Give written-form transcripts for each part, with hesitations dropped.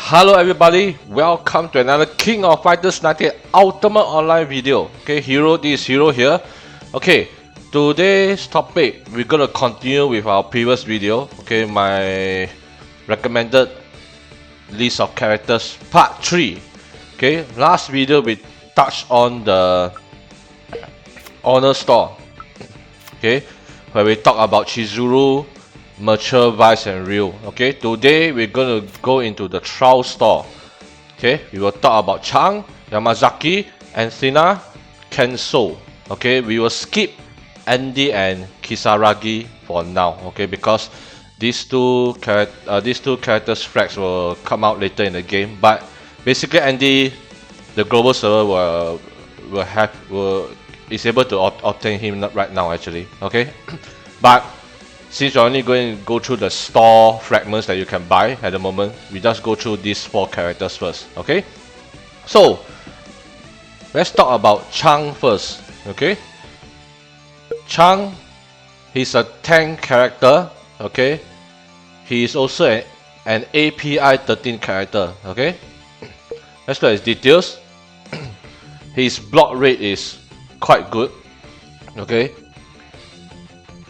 Hello everybody, welcome to another King of Fighters 98 Ultimate Online video. Okay, this is Hero here. Okay, today's topic, we're gonna continue with our previous video. Okay, my recommended list of characters part 3. Okay, last video we touched on the Honor Store. Okay, where we talk about Chizuru, Mature, Vice and Ryu. Okay, today we're gonna go into the Trial Store. Okay, we will talk about Chang, Yamazaki, Athena, Kenso. Okay, we will skip Andy and Kisaragi for now. Okay, because these two characters flags will come out later in the game. But basically, Andy, the global server is able to obtain him right now actually. Okay, but since you're only going to go through the store fragments that you can buy at the moment, we just go through these 4 characters first, okay? So, let's talk about Chang first, okay? Chang, he's a tank character, okay? He is also an API 13 character, okay? Let's look at his details. His block rate is quite good, okay?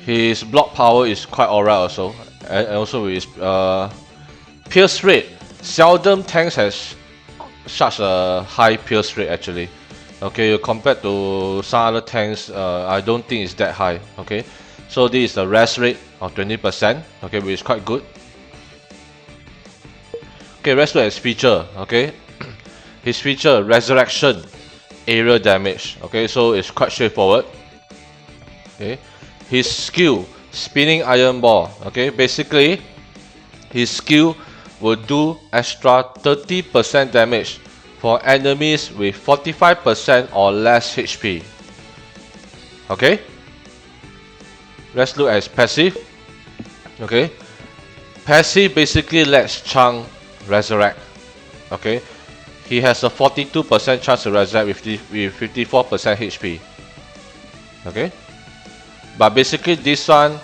His block power is quite alright also, and also his pierce rate. Seldom tanks has such a high pierce rate actually. Okay, compared to some other tanks, I don't think it's that high. Okay, so this is the rest rate of 20%. Okay, which is quite good. Okay, let's look at his feature. Okay, his feature resurrection, area damage. Okay, so it's quite straightforward. Okay. His skill, spinning iron ball. Okay, basically his skill will do extra 30% damage for enemies with 45% or less HP. Okay, let's look at his passive. Okay, passive basically lets Chang resurrect. Okay, he has a 42% chance to resurrect with 54% HP. Okay, but basically this one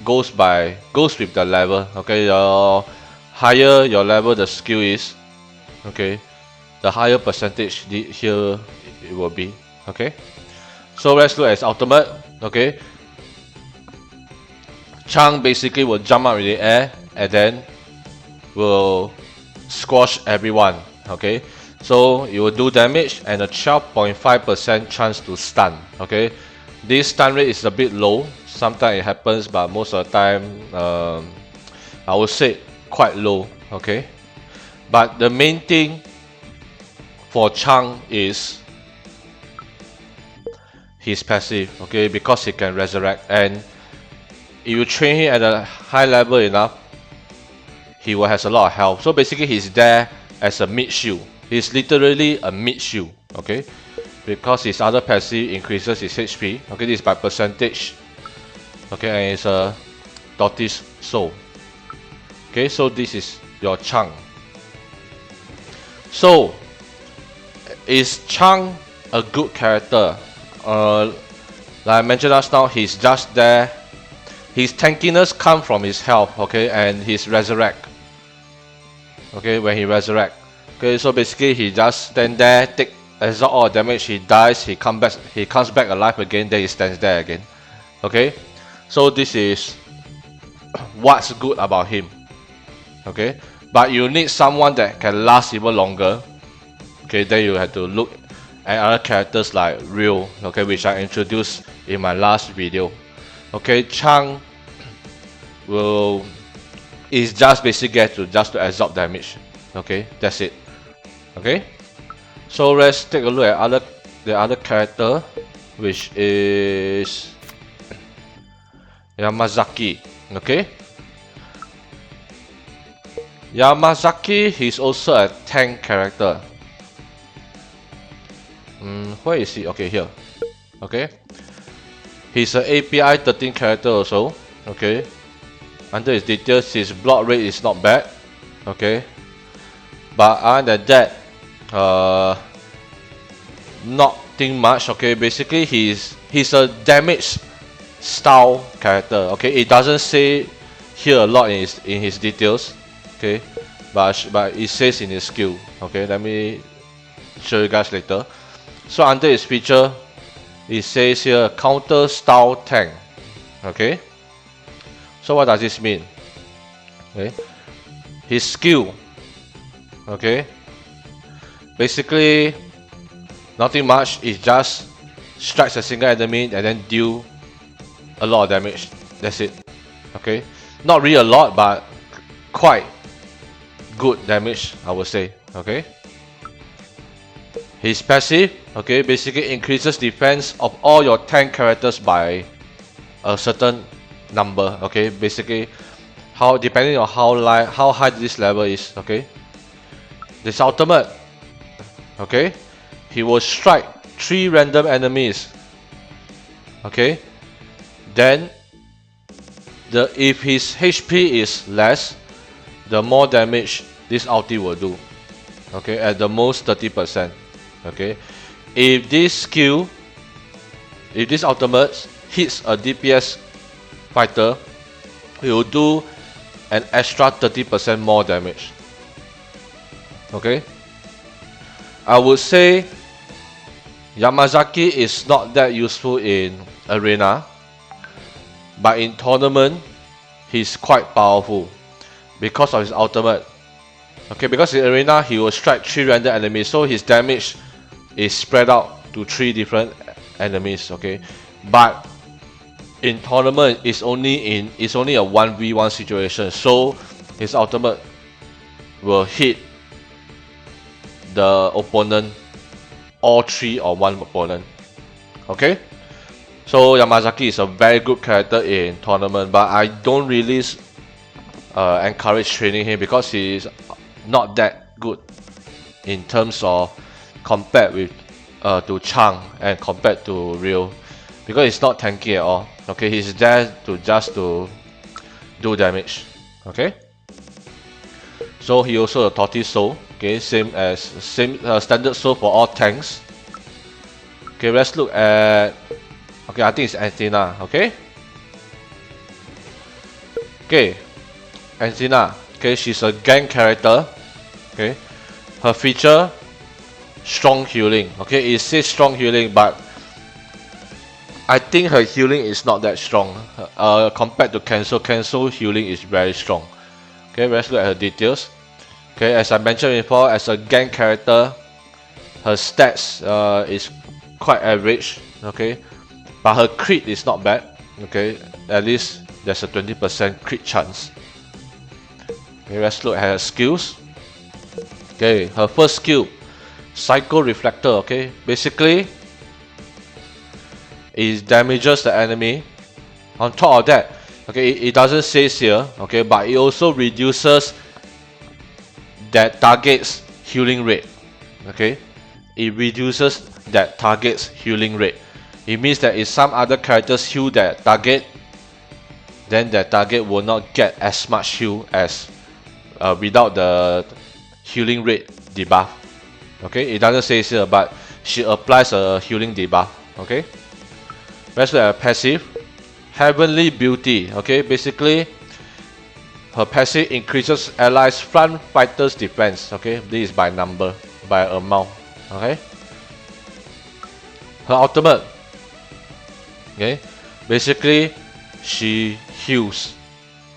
goes with the level. Okay, the higher your level the skill is, okay, the higher percentage here it will be. Okay, so let's look at his ultimate. Okay, Chang basically will jump up in the air and then will squash everyone. Okay, so it will do damage and a 12.5% chance to stun. Okay, this stun rate is a bit low. Sometimes it happens, but most of the time, I would say quite low. Okay, but the main thing for Chang is his passive. Okay, because he can resurrect, and if you train him at a high level enough, he will has a lot of health. So basically, he's there as a mid shield. He's literally a mid shield. Okay, because his other passive increases his HP. Okay, this is by percentage. Okay, and it's a tortoise soul. Okay, so this is your Chang. So, is Chang a good character? Like I mentioned last now, he's just there. His tankiness comes from his health, okay, and his resurrect. Okay, when he resurrect. Okay, so basically he just stand there, absorb all damage, he dies, he comes back alive again, then he stands there again. Okay, so this is what's good about him. Okay, but you need someone that can last even longer. Okay, then you have to look at other characters like Ryu, okay, which I introduced in my last video. Okay, Chang is just basically to absorb damage. Okay, that's it. Okay, so let's take a look at the other character, which is Yamazaki. Okay, Yamazaki, he's also a tank character. Where is he? Okay, here. Okay, he's an API 13 character also. Okay, under his details, his block rate is not bad. Okay, but other than that, nothing much. Okay, basically he's a damage style character. Okay, it doesn't say here a lot in his details. Okay, but it says in his skill. Okay, let me show you guys later. So under his feature, it says here counter style tank. Okay, so what does this mean? Okay, his skill. Okay, basically nothing much. It just strikes a single enemy and then deal a lot of damage. That's it. Okay, not really a lot, but quite good damage, I would say. Okay, his passive, okay, basically increases defense of all your tank characters by a certain number. Okay, basically how depending on how high this level is. Okay, this ultimate, okay, he will strike 3 random enemies. Okay, then if his HP is less, the more damage this ulti will do. Okay, at the most 30%. Okay, if this ultimate hits a DPS fighter, it will do an extra 30% more damage. Okay, I would say Yamazaki is not that useful in arena, but in tournament he's quite powerful because of his ultimate. Okay, because in arena he will strike 3 random enemies, so his damage is spread out to 3 different enemies. Okay, but in tournament it's only a 1v1 situation, so his ultimate will hit the opponent, all 3 or 1 opponent. Okay, so Yamazaki is a very good character in tournament, but I don't really encourage training him because he is not that good in terms of compared with to Chang and compared to Ryo, because it's not tanky at all. Okay, he's there to just to do damage. Okay, so he also a tortoise soul. Okay, same standard soul for all tanks. Okay, let's look at. Okay, I think it's Athena. Okay. Okay, Athena. Okay, she's a gang character. Okay, her feature, strong healing. Okay, it says strong healing, but I think her healing is not that strong. Compared to Cancel, Cancel healing is very strong. Okay, let's look at her details. Okay, as I mentioned before, as a gang character, her stats is quite average. Okay, but her crit is not bad. Okay, at least there's a 20% crit chance. Okay, let's look at her skills. Okay, her first skill, Psycho Reflector. Okay, basically it damages the enemy. On top of that, okay, it doesn't say here, okay, but it also reduces that target's healing rate. Okay, it reduces that target's healing rate. It means that if some other characters heal that target, then that target will not get as much heal as without the healing rate debuff. Okay, it doesn't say here, but she applies a healing debuff. Okay, let's look at passive, Heavenly Beauty. Okay, basically her passive increases allies front fighters defense. Okay, this is by number, by amount. Okay, her ultimate, okay, basically she heals.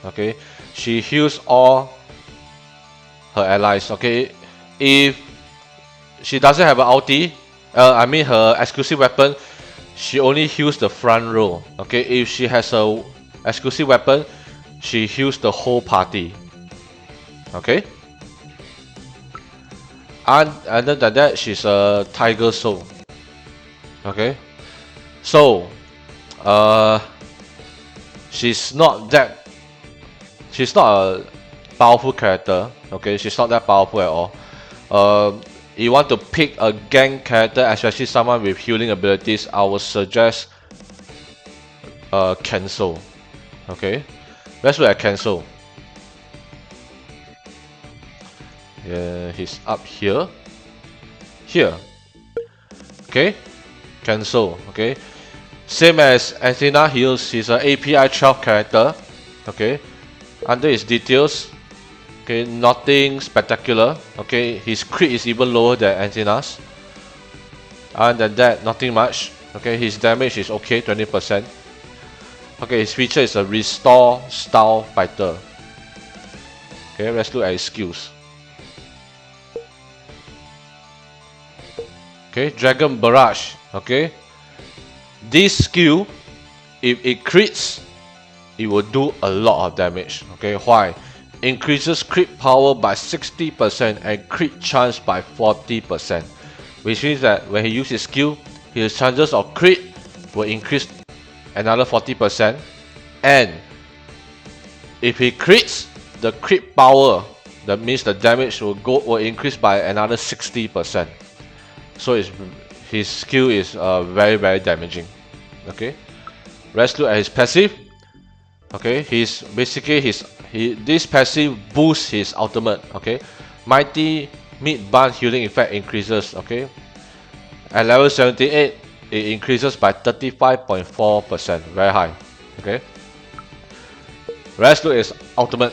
Okay, she heals all her allies. Okay, if she doesn't have an ulti, I mean her exclusive weapon, she only heals the front row. Okay, if she has a exclusive weapon, she heals the whole party. Okay, and other than that, she's a Tiger Soul. Okay, so she's not a powerful character. Okay, she's not that powerful at all. You want to pick a gang character, especially someone with healing abilities, I would suggest Cancel. Okay, let's look at Cancel. Yeah, he's up here. Here. Okay, Cancel. Okay, same as Athena heals. He's an API 12 character. Okay, under his details, Okay, nothing spectacular. Okay, his crit is even lower than Antina's. Other than that, nothing much. Okay, his damage is okay, 20%. Okay, his feature is a restore style fighter. Okay, let's look at his skills. Okay, Dragon Barrage. Okay, this skill, if it crits, it will do a lot of damage. Okay, why? Increases crit power by 60% and crit chance by 40%, which means that when he uses his skill, his chances of crit will increase another 40%, and if he crits, the crit power, that means the damage will increase by another 60%. So his skill is very damaging. Okay, let's look at his passive. Okay, this passive boosts his ultimate. Okay, mighty mid-band healing effect increases. Okay, at level 78, it increases by 35.4%, very high. Okay, let's look at his ultimate.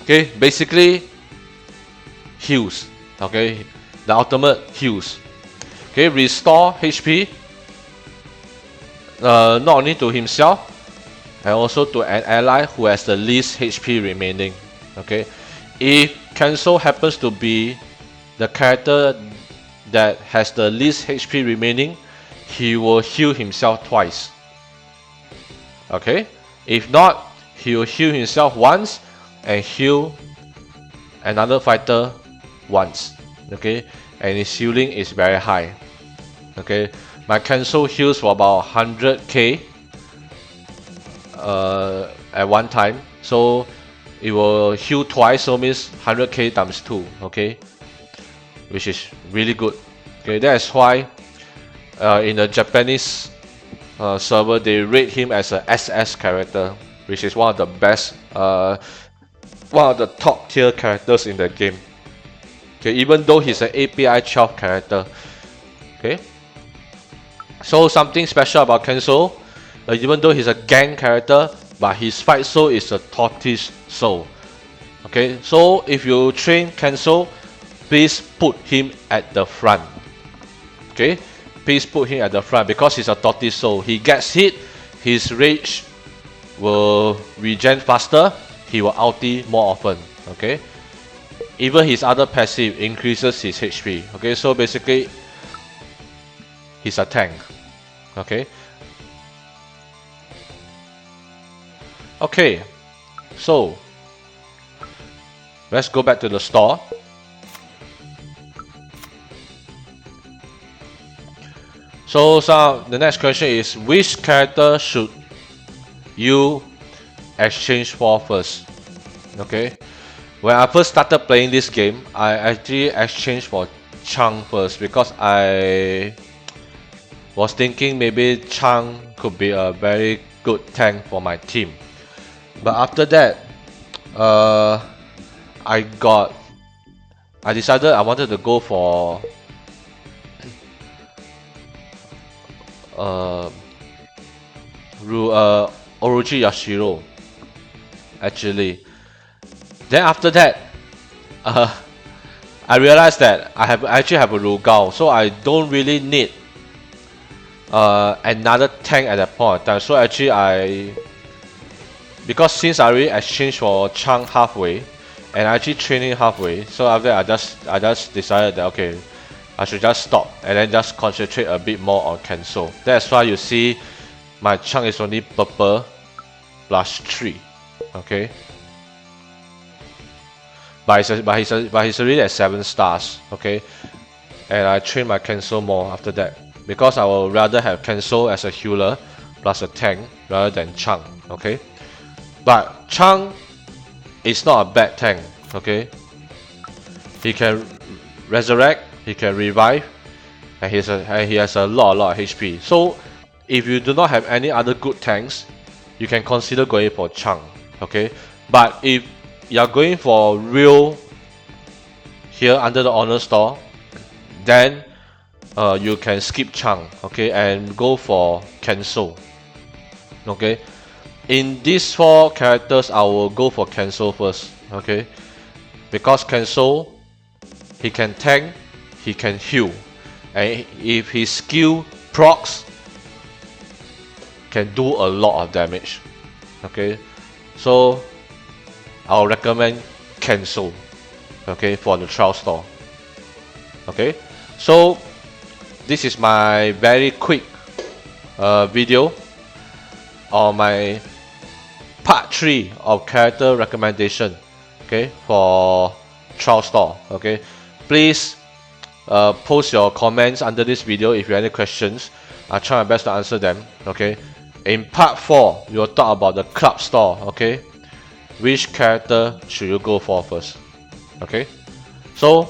Okay, basically heals. Okay, the ultimate heals. Okay, restore HP. Not only to himself, and also to an ally who has the least HP remaining. Okay, if Kenso happens to be the character that has the least HP remaining, he will heal himself twice. Okay, if not, he will heal himself once and heal another fighter once. Okay, and his healing is very high. Okay, my Kenso heals for about 100k at one time, so it will heal twice, so means 100k times 2. Okay, which is really good. Okay, that's why in the Japanese server they rate him as a SS character, which is one of the best, one of the top tier characters in the game. Okay, even though he's an API 12 character. Okay, so something special about Kenso, even though he's a gang character, but his fight soul is a tortoise soul. Okay, so if you train Kenso, please put him at the front. Okay, please put him at the front because he's a tortoise soul. He gets hit, his rage will regen faster, he will ulti more often. Okay, even his other passive increases his HP. Okay, so basically he's a tank. Okay. Okay, so let's go back to the store. So the next question is, which character should you exchange for first? Okay, when I first started playing this game, I actually exchanged for Chang first because I was thinking maybe Chang could be a very good tank for my team. But after that, I decided I wanted to go for Orochi Yashiro, actually. Then after that, I realized that I actually have a Rugao, so I don't really need another tank at that point in time. So actually because since I already exchanged for Chang halfway, and I actually training halfway, so after that I just decided that okay, I should just stop and then just concentrate a bit more on Kenso. That's why you see my Chang is only purple plus 3. Okay, but he's already at 7 stars. Okay, and I train my Kenso more after that because I would rather have Kenso as a healer plus a tank rather than Chang. Okay. But Chang is not a bad tank. Okay, he can resurrect, he can revive, and he has a lot of HP. So if you do not have any other good tanks, you can consider going for Chang. Okay, but if you are going for real here under the honor store, then you can skip Chang. Okay, and go for Kenso. Okay. In these 4 characters, I will go for Kenso first. Okay, because Cancel, he can tank, he can heal, and if his skill procs, can do a lot of damage. Okay, so I'll recommend Cancel, okay, for the trial store. Okay, so this is my very quick video on my part 3 of character recommendation, okay, for trial store. Okay, please post your comments under this video if you have any questions. I'll try my best to answer them. Okay, in part 4 we'll talk about the club store. Okay, which character should you go for first? Okay, so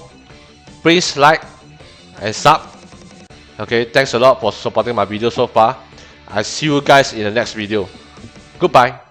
please like and sub. Okay, thanks a lot for supporting my video so far. I'll see you guys in the next video. Goodbye.